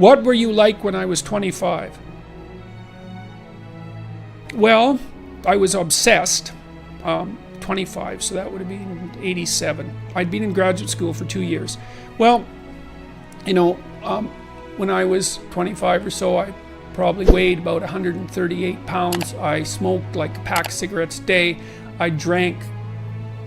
What were you like when I was 25? Well, I was obsessed. 25, so that would have been 87. I'd been in graduate school for 2 years. Well, you know, when I was 25 or so, I probably weighed about 138 pounds. I smoked like a pack of cigarettes a day. I drank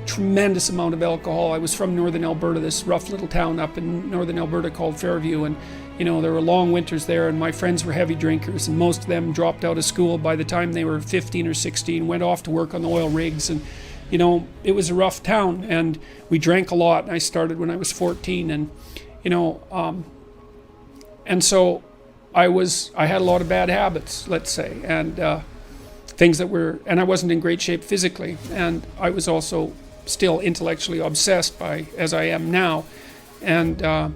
tremendous amount of alcohol. I was from northern Alberta, this rough little town up in northern Alberta called Fairview, and you know, there were long winters there, and my friends were heavy drinkers, and most of them dropped out of school by the time they were 15 or 16, went off to work on the oil rigs, and you know, it was a rough town, and we drank a lot. I started when I was 14, and you know, and so I had a lot of bad habits, let's say, and things that were, and I wasn't in great shape physically, and I was also still intellectually obsessed by, as I am now, and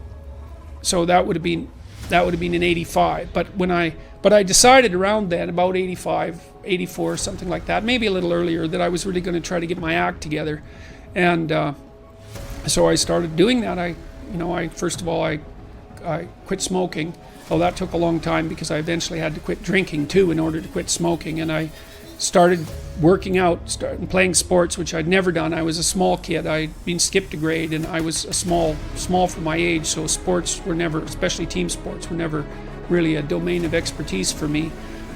so that would have been in 85. But I decided around then, about 85, 84, something like that, maybe a little earlier, that I was really going to try to get my act together, and so I started doing that. First of all, I quit smoking. Well, that took a long time because I eventually had to quit drinking too in order to quit smoking, and I started working out, started playing sports, which I'd never done. I was a small kid. I'd been skipped a grade, and I was a small for my age, so sports were never, especially team sports, were never really a domain of expertise for me.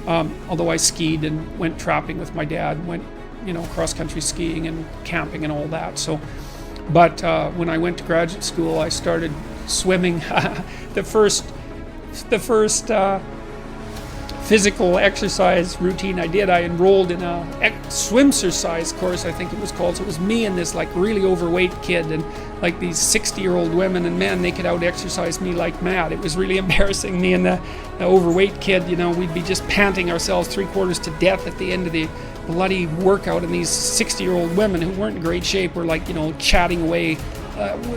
Although I skied and went trapping with my dad, went, you know, cross-country skiing and camping and all that. So, but when I went to graduate school, I started swimming. The first physical exercise routine I did, I enrolled in a swimsercise course, I think it was called. So it was me and this like really overweight kid, and like these 60-year-old women and men, they could out exercise me like mad. It was really embarrassing. Me and the overweight kid, you know, we'd be just panting ourselves 3/4 to death at the end of the bloody workout, and these 60-year-old women who weren't in great shape were like, you know, chatting away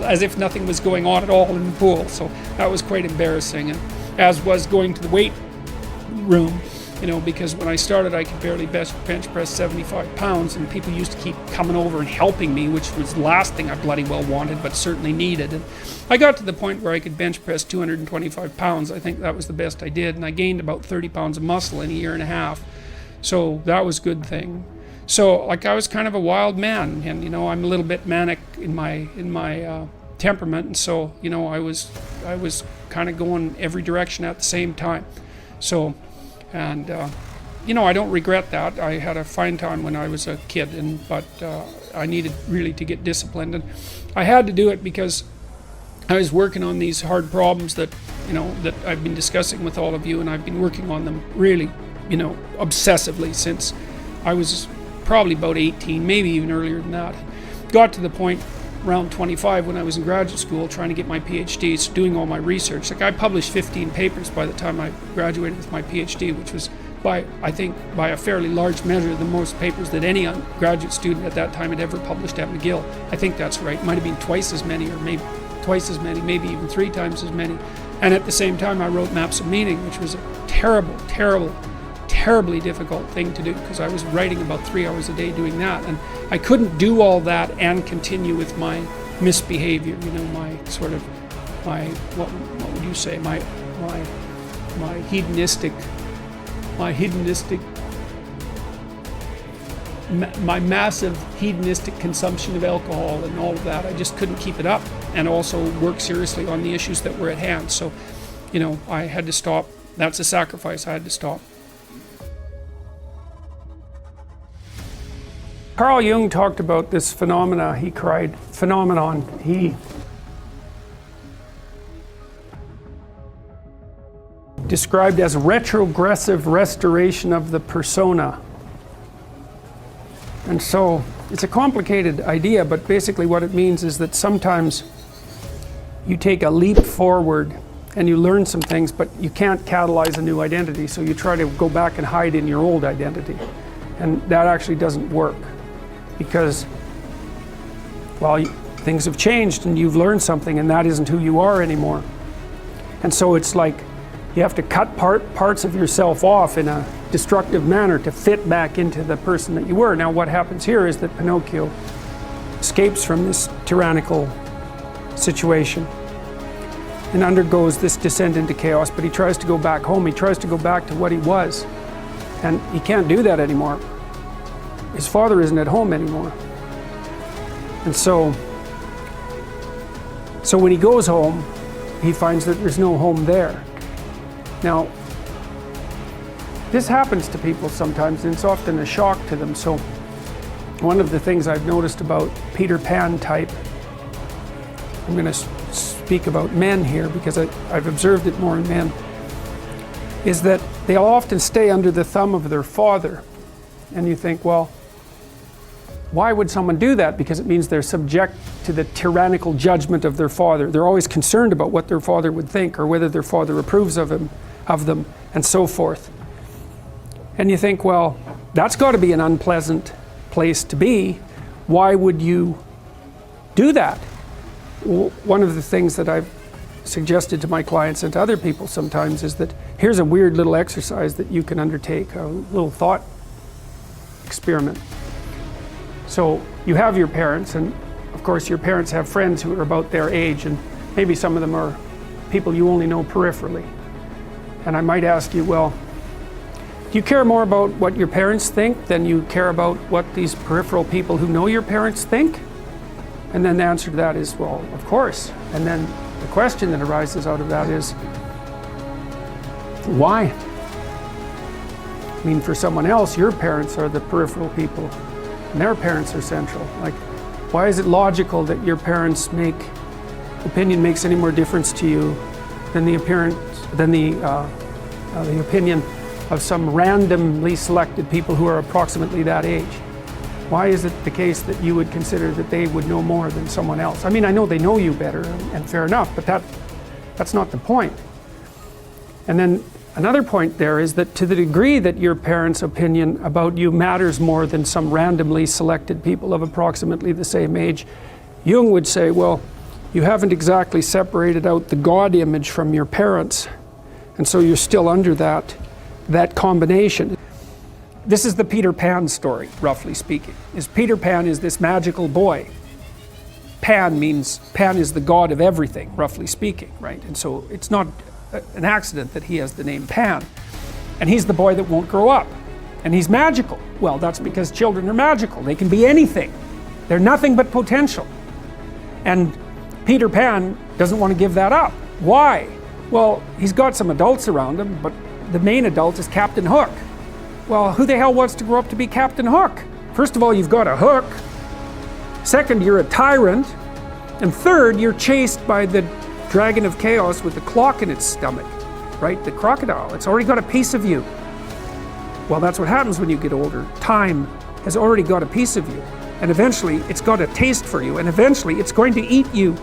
as if nothing was going on at all in the pool. So that was quite embarrassing, and as was going to the weight room, you know, because when I started I could barely bench press 75 pounds, and people used to keep coming over and helping me, which was the last thing I bloody well wanted, but certainly needed. And I got to the point where I could bench press 225 pounds. I think that was the best I did, and I gained about 30 pounds of muscle in a year and a half, so that was a good thing. So like I was kind of a wild man, and you know, I'm a little bit manic in my temperament, and so you know, I was kind of going every direction at the same time. So, and you know, I don't regret that. I had a fine time when I was a kid, but I needed really to get disciplined, and I had to do it because I was working on these hard problems that, you know, that I've been discussing with all of you, and I've been working on them really, you know, obsessively since I was probably about 18, maybe even earlier than that. Got to the point around 25 when I was in graduate school trying to get my PhD, so doing all my research. Like I published 15 papers by the time I graduated with my PhD, which was I think by a fairly large measure the most papers that any graduate student at that time had ever published at McGill. I think that's right. It might have been twice as many, or maybe twice as many, maybe even 3 times as many. And at the same time I wrote Maps of Meaning, which was a terribly difficult thing to do, because I was writing about 3 hours a day doing that, and I couldn't do all that and continue with my misbehavior, you know, my sort of, what would you say, my massive hedonistic consumption of alcohol and all of that. I just couldn't keep it up, and also work seriously on the issues that were at hand. So, you know, I had to stop. That's a sacrifice. I had to stop. Carl Jung talked about this phenomenon. He described as retrogressive restoration of the persona. And so it's a complicated idea, but basically what it means is that sometimes you take a leap forward and you learn some things, but you can't catalyze a new identity, so you try to go back and hide in your old identity. And that actually doesn't work, because, well, things have changed and you've learned something, and that isn't who you are anymore. And so it's like you have to cut parts of yourself off in a destructive manner to fit back into the person that you were. Now what happens here is that Pinocchio escapes from this tyrannical situation. and undergoes this descent into chaos, but he tries to go back home. He tries to go back to what he was. And he can't do that anymore. His father isn't at home anymore. And so when he goes home, he finds that there's no home there. Now, this happens to people sometimes, and it's often a shock to them. So one of the things I've noticed about Peter Pan type, I'm going to speak about men here because I've observed it more in men, is that they'll often stay under the thumb of their father. And you think, well, why would someone do that? Because it means they're subject to the tyrannical judgment of their father. They're always concerned about what their father would think or whether their father approves of them, and so forth. And you think, well, that's got to be an unpleasant place to be. Why would you do that? Well, one of the things that I've suggested to my clients and to other people sometimes is that here's a weird little exercise that you can undertake, a little thought experiment. So you have your parents, and of course your parents have friends who are about their age, and maybe some of them are people you only know peripherally. And I might ask you, well, do you care more about what your parents think than you care about what these peripheral people who know your parents think? And then the answer to that is, well, of course. And then the question that arises out of that is, why? I mean, for someone else, your parents are the peripheral people, and their parents are central. Like, why is it logical that your parents' opinion makes any more difference to you than the opinion of some randomly selected people who are approximately that age? Why is it the case that you would consider that they would know more than someone else? I mean, I know they know you better, and fair enough, but that's not the point. And then another point there is that to the degree that your parents' opinion about you matters more than some randomly selected people of approximately the same age, Jung would say, well, you haven't exactly separated out the God image from your parents, and so you're still under that combination. This is the Peter Pan story, roughly speaking. Peter Pan is this magical boy. Pan is the god of everything, roughly speaking, right? And so it's not an accident that he has the name Pan. And he's the boy that won't grow up. And he's magical. Well, that's because children are magical. They can be anything. They're nothing but potential. And Peter Pan doesn't want to give that up. Why? Well, he's got some adults around him, but the main adult is Captain Hook. Well, who the hell wants to grow up to be Captain Hook? First of all, you've got a hook. Second, you're a tyrant. And third, you're chased by the dragon of chaos with the clock in its stomach, right? The crocodile. It's already got a piece of you. Well, that's what happens when you get older. Time has already got a piece of you. And eventually, it's got a taste for you. And eventually, it's going to eat you.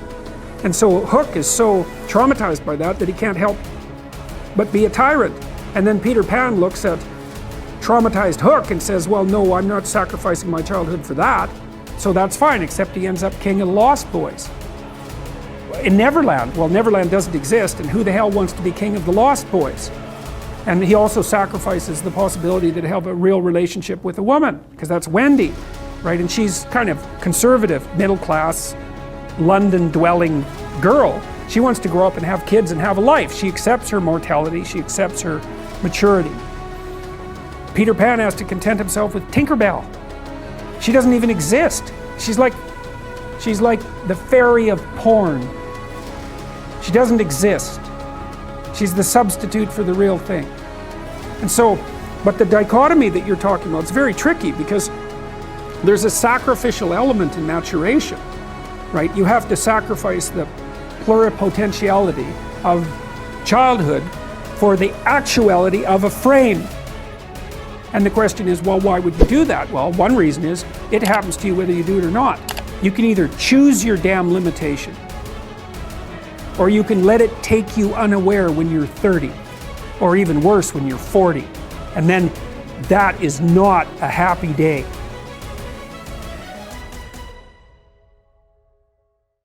And so Hook is so traumatized by that he can't help but be a tyrant. And then Peter Pan looks at traumatized Hook and says, well, no, I'm not sacrificing my childhood for that. So that's fine, except he ends up king of the Lost Boys. In Neverland, well, Neverland doesn't exist, and who the hell wants to be king of the Lost Boys? And he also sacrifices the possibility to have a real relationship with a woman, because that's Wendy, right? And she's kind of conservative, middle-class, London-dwelling girl. She wants to grow up and have kids and have a life. She accepts her mortality, she accepts her maturity. Peter Pan has to content himself with Tinkerbell. She doesn't even exist. She's like the fairy of porn. She doesn't exist. She's the substitute for the real thing. And so, but the dichotomy that you're talking about is very tricky because there's a sacrificial element in maturation, right? You have to sacrifice the pluripotentiality of childhood for the actuality of a frame. And the question is, well, why would you do that? Well, one reason is it happens to you whether you do it or not. You can either choose your damn limitation, or you can let it take you unaware when you're 30, or even worse, when you're 40. And then that is not a happy day.